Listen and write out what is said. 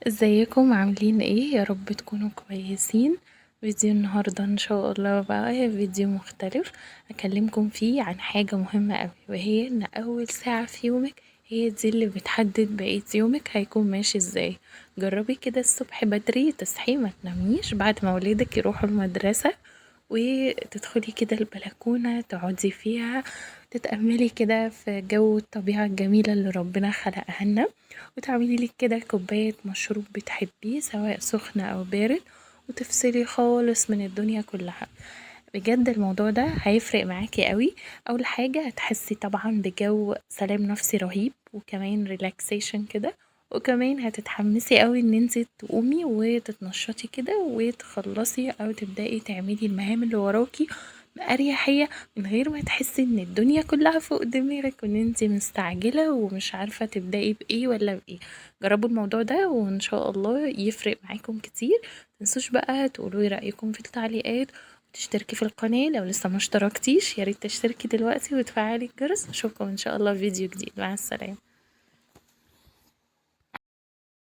ازيكم عاملين ايه؟ يا رب تكونوا كويسين. فيديو النهاردة ان شاء الله بقى فيديو مختلف اكلمكم فيه عن حاجة مهمة اوي، وهي ان اول ساعة في يومك هي دي اللي بتحدد بقية يومك هيكون ماشي ازاي. جربي كده الصبح بدري تصحي ما تناميش بعد ما ولادك يروحوا المدرسة، وتدخلي كده البلكونة تقعدي فيها تتأملي كده في جو الطبيعة الجميلة اللي ربنا خلقها لنا، وتعملي لك كده كوباية مشروب بتحبيه سواء سخن أو بارد، وتفصلي خالص من الدنيا كلها. بجد الموضوع ده هيفرق معاكي قوي. أول حاجة هتحسي طبعا بجو سلام نفسي رهيب، وكمان ريلاكسيشن كده، وكمان هتتحمسي قوي ان انتي تقومي وتتنشطي كده وتخلصي او تبدأي تعملي المهام اللي وراكي بأريحية، من غير ما تحسي ان الدنيا كلها فوق دماغك وان انتي مستعجلة ومش عارفة تبدأي بإيه ولا بإيه. جربوا الموضوع ده وان شاء الله يفرق معاكم كتير. متنسوش بقى تقولوا رأيكم في التعليقات، وتشتركي في القناة لو لسه ما اشتركتيش، ياريت تشتركي دلوقتي وتفعلي الجرس. اشوفكم ان شاء الله في فيديو جديد. مع السلامة.